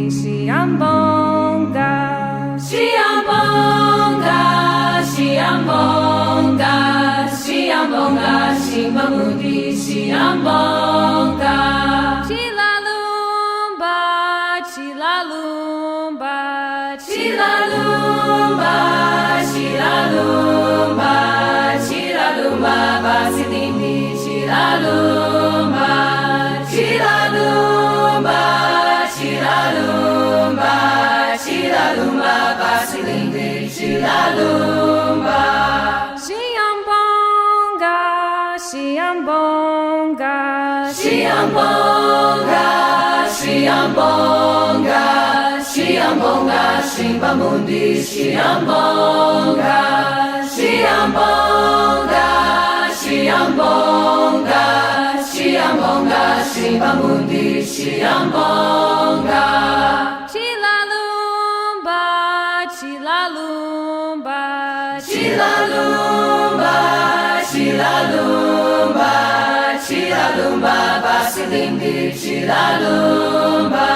Siambundi, Siambonga, Siambonga, Siambonga, Siambonga, Simbamundi, Siambonga, Chilalumba, Chilalumba, Chilalumba, Chilalumba, Chilalumba, Basilindi, Chilalumba, Chilalumba, Chilalumba, Chilalumba, Basilindi, Chilalumba, Siambonga, Siambonga, Siambonga, Siambonga, Siambonga, Simbamundi, Siambonga, Siambonga, Siambonga, Siambonga, Simbamundi, Siambonga, Chilalumba, Chilalumba, Chilalumba, Chilalumba, Chilalumba, Basilindi, Chilalumba,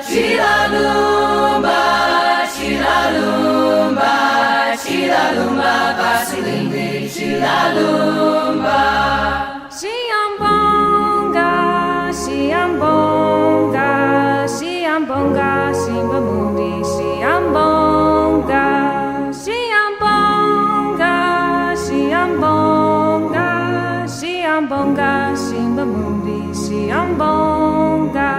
Chilalumba, Chilalumba, Chilalumba, Basilindi, Chilalumba, Siambonga, Siambonga, Siambonga, Simbamundi, Siambonga, Siambonga, Siambonga, Siambonga, Simbamundi, Siambonga.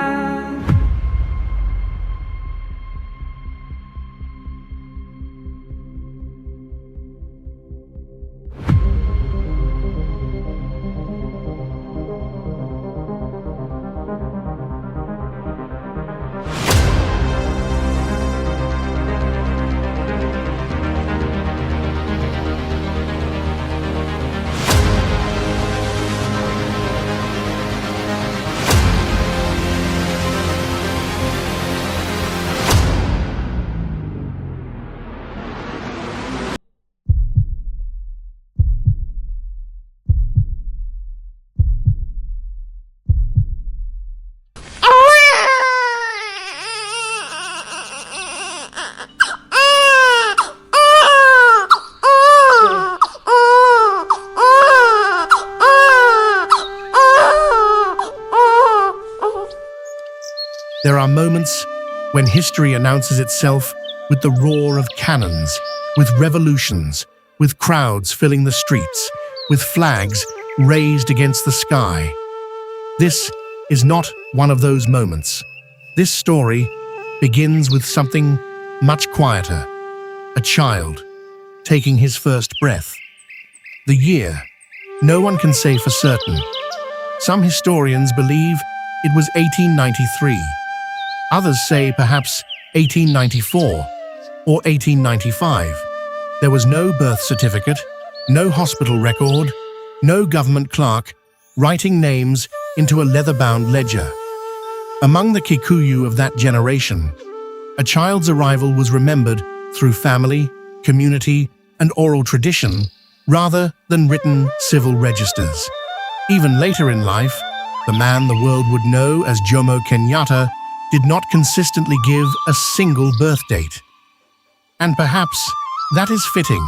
There are moments when history announces itself with the roar of cannons, with revolutions, with crowds filling the streets, with flags raised against the sky. This is not one of those moments. This story begins with something much quieter, a child taking his first breath. The year, no one can say for certain. Some historians believe it was 1893. Others say perhaps 1894 or 1895. There was no birth certificate, no hospital record, no government clerk writing names into a leather-bound ledger. Among the Kikuyu of that generation, a child's arrival was remembered through family, community, and oral tradition rather than written civil registers. Even later in life, the man the world would know as Jomo Kenyatta did not consistently give a single birth date. And perhaps that is fitting,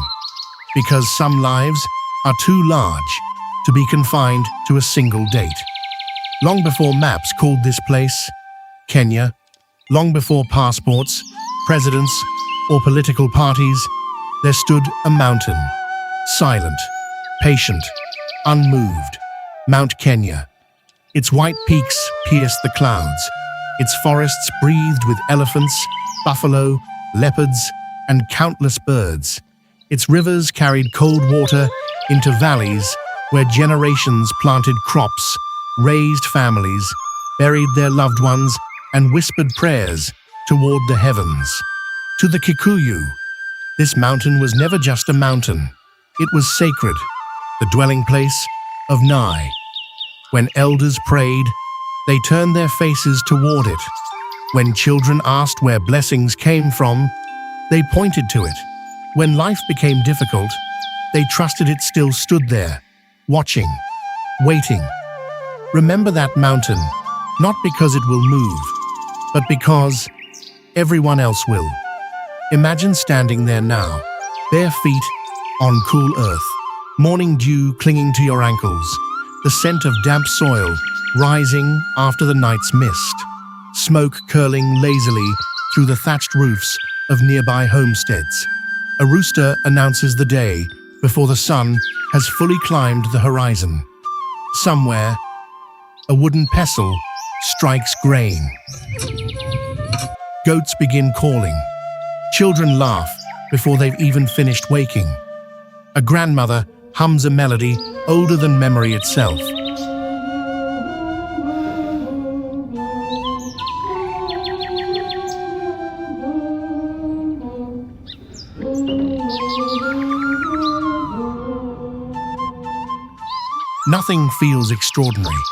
because some lives are too large to be confined to a single date. Long before maps called this place Kenya, long before passports, presidents, or political parties, there stood a mountain, silent, patient, unmoved, Mount Kenya. Its white peaks pierced the clouds. Its forests breathed with elephants, buffalo, leopards, and countless birds. Its rivers carried cold water into valleys where generations planted crops, raised families, buried their loved ones, and whispered prayers toward the heavens. To the Kikuyu, this mountain was never just a mountain. It was sacred, the dwelling place of Nai. When elders prayed, they turned their faces toward it. When children asked where blessings came from, they pointed to it. When life became difficult, they trusted it still stood there, watching, waiting. Remember that mountain, not because it will move, but because everyone else will. Imagine standing there now, bare feet on cool earth, morning dew clinging to your ankles, the scent of damp soil rising after the night's mist, smoke curling lazily through the thatched roofs of nearby homesteads. A rooster announces the day before the sun has fully climbed the horizon. Somewhere, a wooden pestle strikes grain. Goats begin calling. Children laugh before they've even finished waking. A grandmother hums a melody older than memory itself. Nothing feels extraordinary,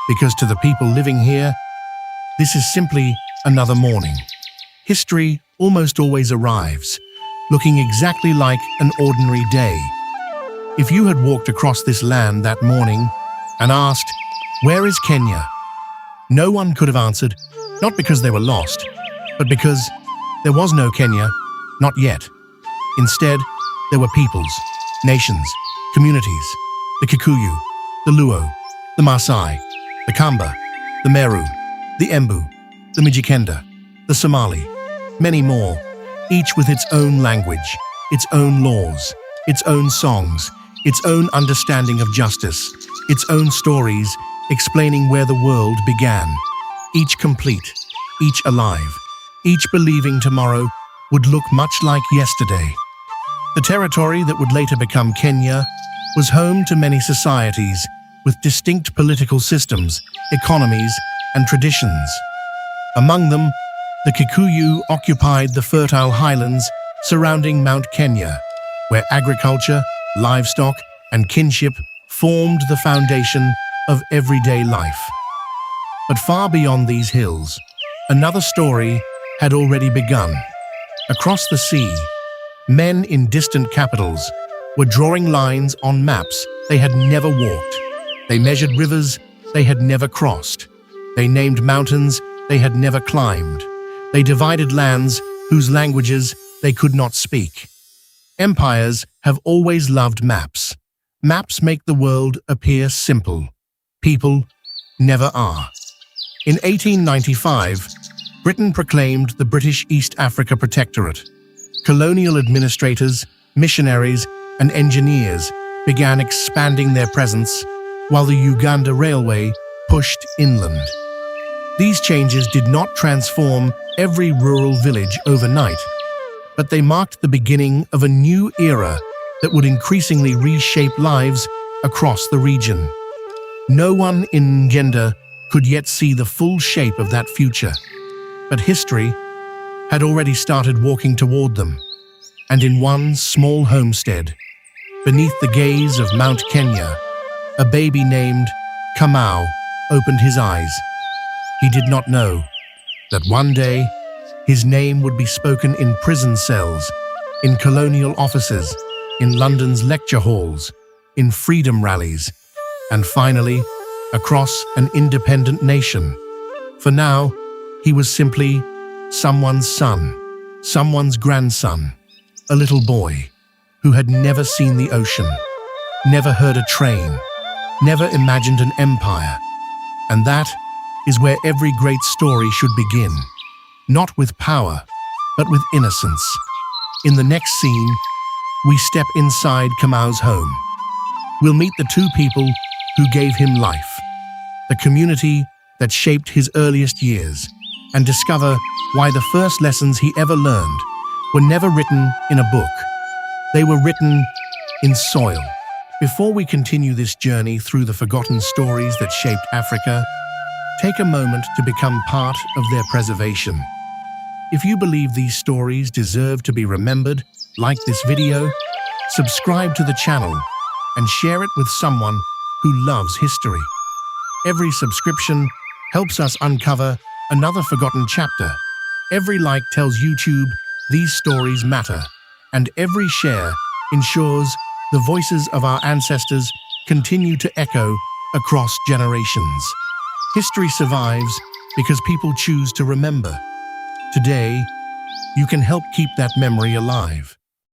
because to the people living here, this is simply another morning. History almost always arrives, looking exactly like an ordinary day. If you had walked across this land that morning and asked, "Where is Kenya?" no one could have answered, not because they were lost, but because there was no Kenya, not yet. Instead, there were peoples, nations, communities, the Kikuyu, the Luo, the Maasai, the Kamba, the Meru, the Embu, the Mijikenda, the Somali, many more, each with its own language, its own laws, its own songs, its own understanding of justice, its own stories explaining where the world began, each complete, each alive, each believing tomorrow would look much like yesterday. The territory that would later become Kenya was home to many societies with distinct political systems, economies, and traditions. Among them, the Kikuyu occupied the fertile highlands surrounding Mount Kenya, where agriculture, livestock, and kinship formed the foundation of everyday life. But far beyond these hills, another story had already begun. Across the sea, men in distant capitals were drawing lines on maps they had never walked. They measured rivers they had never crossed. They named mountains they had never climbed. They divided lands whose languages they could not speak. Empires have always loved maps. Maps make the world appear simple. People never are. In 1895, Britain proclaimed the British East Africa Protectorate. Colonial administrators, missionaries, and engineers began expanding their presence, while the Uganda Railway pushed inland. These changes did not transform every rural village overnight, but they marked the beginning of a new era that would increasingly reshape lives across the region. No one in Uganda could yet see the full shape of that future, but history had already started walking toward them. And in one small homestead, beneath the gaze of Mount Kenya, a baby named Kamau opened his eyes. He did not know that one day his name would be spoken in prison cells, in colonial offices, in London's lecture halls, in freedom rallies, and finally, across an independent nation. For now, he was simply someone's son, someone's grandson, a little boy who had never seen the ocean, never heard a train, never imagined an empire. And that is where every great story should begin, not with power, but with innocence. In the next scene, we step inside Kamau's home. We'll meet the two people who gave him life, the community that shaped his earliest years, and discover why the first lessons he ever learned were never written in a book. They were written in soil. Before we continue this journey through the forgotten stories that shaped Africa, take a moment to become part of their preservation. If you believe these stories deserve to be remembered, like this video, subscribe to the channel, and share it with someone who loves history. Every subscription helps us uncover another forgotten chapter. Every like tells YouTube these stories matter, and every share ensures the voices of our ancestors continue to echo across generations. History survives because people choose to remember. Today, you can help keep that memory alive.